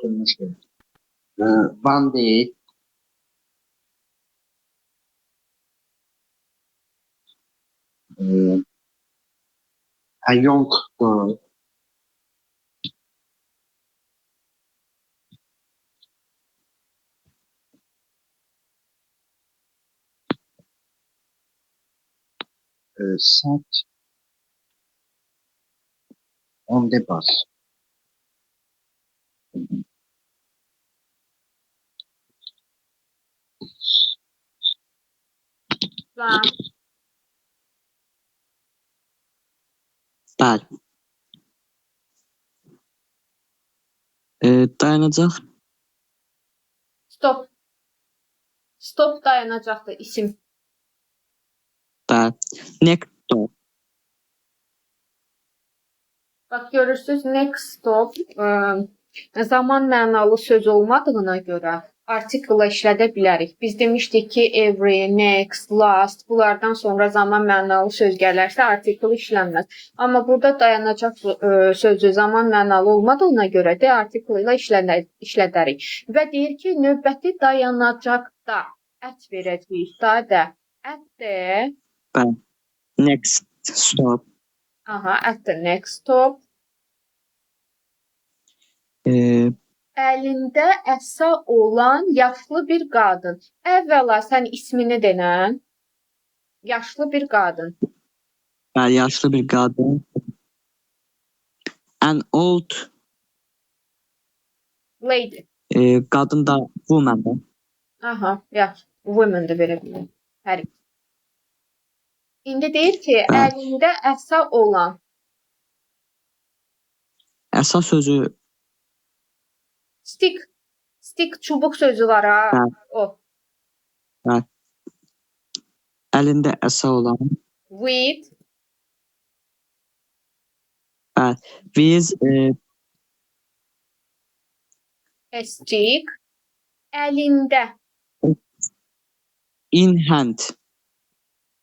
oturmuşdu. Van değil. A young girl. Sat on the bus. Lan. Bəli. Dayanacaq. Stop. Stop dayanacaqdır isim. Bəli. Next stop. Bax görürsüz next stop zaman mənalı söz olmadığına görə artikla işlədə bilərik. Biz demişdik ki, every, next, last bunlardan sonra zaman mənalı söz gələrsə artikl işlənməz. Amma burada dayanacaq sözü zaman mənalı olmadığına görə də artikl ilə işlədərik. Və deyir ki, növbəti dayanacaqda at verəcəyik sadə. At the Bəli. Next stop. at the next stop. Əlində əsa olan yaşlı bir qadın. Əvvəla sən ismini denən. Yaşlı bir qadın. Bəli, yaşlı bir qadın. An old Lady. qadın da woman-dır. Yaxşı. Women də verə bilərik. Hər ikisi. İndi deyir ki, Bəli. əlində əsa olan. Əsas sözü Stick. Stick çubuq sözü var ha. Bəli. O. Bəli. Əlində əsa olan. With. Bəli. With A stick. Əlində. in hand.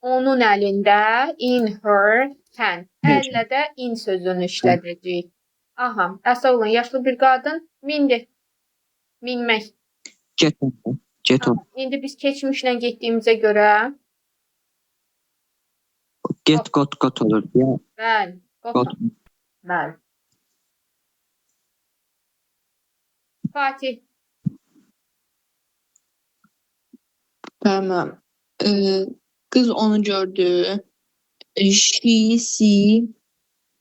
Onun əlində. In her hand. Əllə də in sözünü işlədəcəyik. Əsa olan yaşlı bir qadın mindi. Minmək. Get on. Get on. İndi biz keçmişlə getdiyimizə görə Get got olur. Yeah. bəli, Got. bəli. Fatih, Tamam. Kız onu gördü. She see.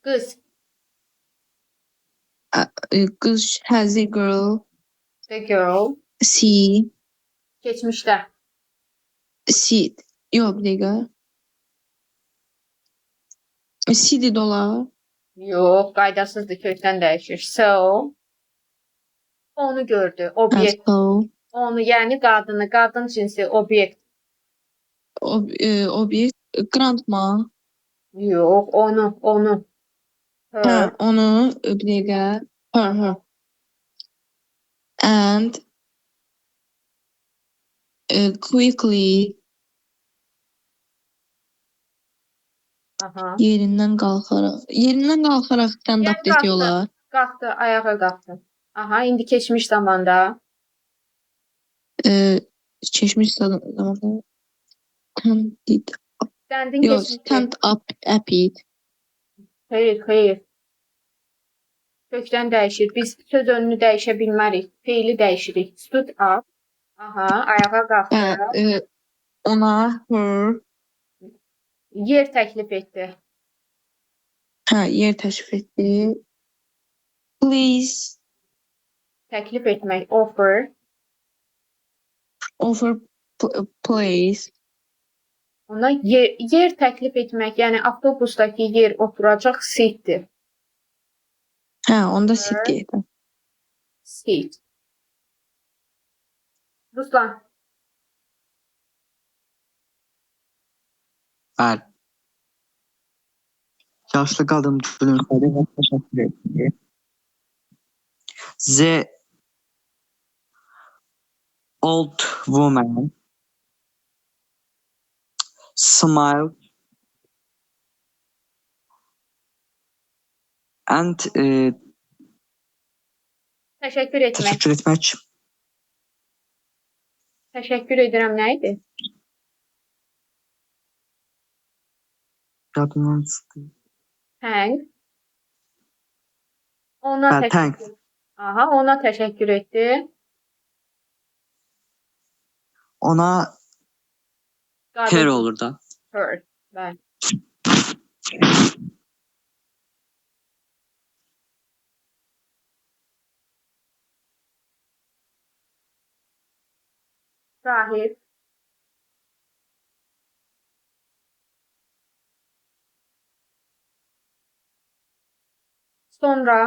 qız, Kız has a girl. the girl, See. keçmişdə. See. Yok bir dakika. See de dolar. Yox, qaydasızdır, kökdən dəyişir. So, onu gördü, obyekt. So. Onu, yəni qadını, qadın cinsi, obyekt. Object. Grandma. Yox, onu. Her. Ha, onu bir dakika. Her. And quickly yerinden kalkarak stand up Yəni ediyorlar. qalxdı, ayağa qalxdı. İndi keçmiş zamanda. Çeşmiş zamanda Standin yok keçmişi. stand up epic. Xeyr. Kökdən dəyişir. Biz söz önünü dəyişə bilmərik. Feili dəyişirik. Stood up. Ayağa qalxdı. Ona her. Yer təklif etdi. Yer təşrif etdi. Please. Təklif etmək. Offer. Offer place. Ona yer təklif etmək. Yəni avtobusdakı yer oturacaq seatdir. Onda sit deyildi. Seat. Ruslan. Bəli. Yaşlı qadın gülümsədi və təşəkkür etdi. The old woman smiled and Təşəkkür etmək. Təşəkkür etmək. Təşəkkür edirəm nə idi? Yadımdan çıxdı. Thank. Ona Hə, thanks. təşəkkür. Aha, ona təşəkkür etdi. Ona Qadın her olur da. her. Bəli. Rahib. Sonra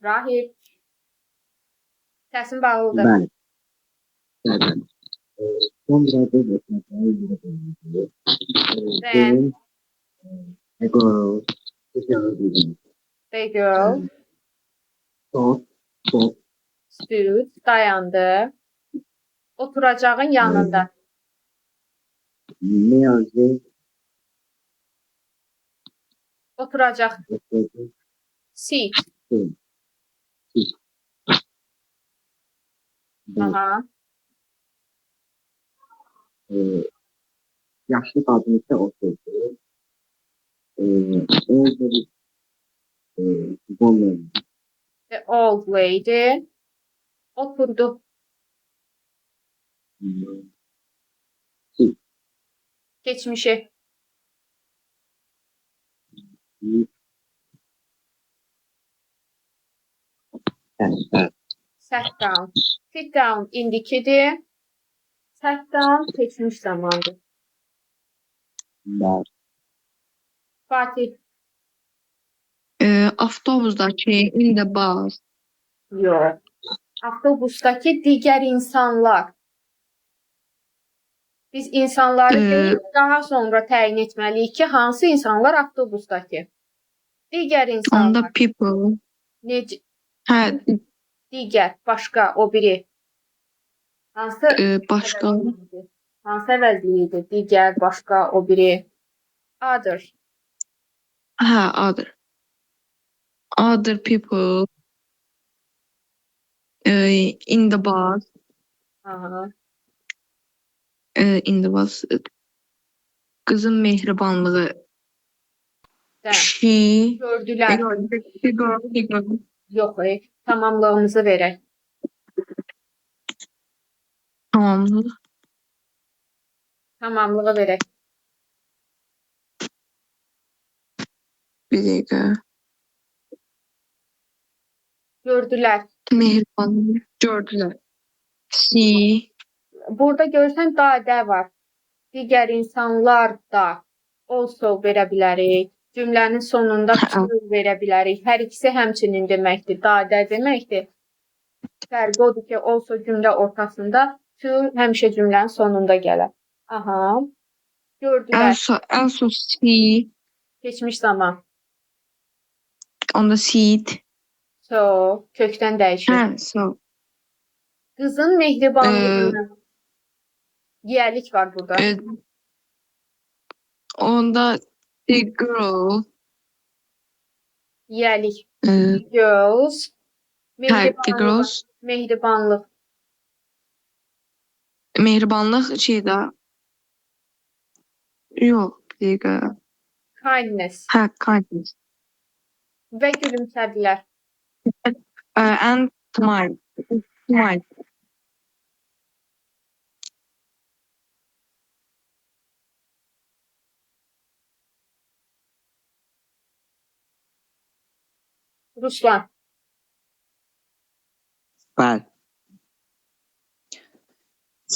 Rahib. Səsin bağlıdır. Bəli. Bəli. Sonra da mesela Then the girl, the girl, the girl stop, stood, dayandı. Oturacağın yanında. music, Oturacaq. Sit. Aha. yaşlı kadın ise oturdu. Orada bir woman, The old lady. Oturdu. Geçmişi. evet, Sat down. Sit down indikidir. Sat down keçmiş zamandır. ben, Fatih. Avtobusdakı in the bus. Yox. Avtobusdakı digər insanlar. Biz insanları deyil, daha sonra təyin etməliyik ki, hansı insanlar avtobusdakı. Digər On insanlar. the people. Necə? Hə, Digər, başqa, o biri. Hansı başqa. əvəzliydi? Hansı əvəzliydi? Digər, başqa, o biri. Other. Hə, other. Other people in the bus. Aha. In the bus. Qızın mehribanlığı. Dən. She. Gördülər. The girl. Yox, tamamlığımızı verək. Tamamdır. Tamamlığı verək. Bir dəqiqə. Gördülər. Mehribanlığı. Gördülər. She. Burada görsən dadə var. Digər insanlar da also verə bilərik. Cümlənin sonunda to verə bilərik. Hər ikisi həmçinin deməkdir. Dadə deməkdir. Fərqi odur ki, also cümlə ortasında, to həmişə cümlənin sonunda gələr. Aha. Gördülər. Also see Keçmiş zaman. on the seat. So, kökdən dəyişir. Hə, so. Qızın mehribanlığını. Yiyəlik var burada. Onda the girl. Yiyəlik. Hə, Girls. the girls. Mehribanlıq. Mehribanlıq şeydə. Yox, bir dəqiqə. Kindness. Hə, kindness. Və gülümsədilər. And smile. Smile. Ruslan. Bəli.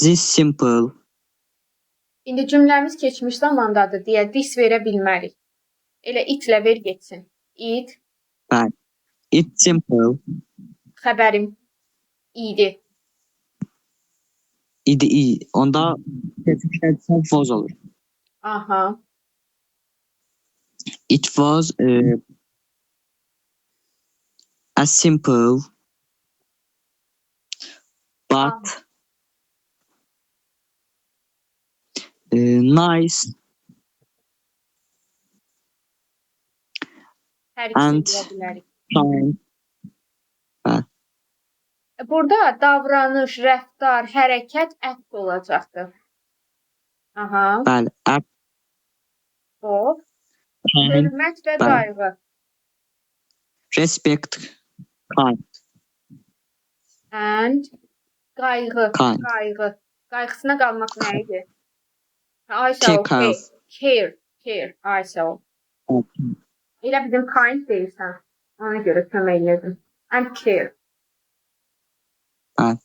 This simple. İndi cümləmiz keçmiş zamandadır deyə this verə bilmərik. Elə itlə ver getsin. It, Bəli. It's simple. xəbərim idi. İdi. Onda keçmişdə was olur. Aha. It was a simple but nice Hər ikisini And. deyə bilərik. Kind. Burada davranış, rəftar, hərəkət act olacaqdır. Aha. Bəli. Act. O. Kind. Hörmət və Bəli. qayğı. Respect. Kind. And qayğı. Kind. Qayğı. Qayğısına qalmaq nə idi? Ay sağ Take ol. care of. Care. Care. Ay sağ ol. Elə bizim kind deyirsən. Ona görə kömək elədim. And care. Bəli.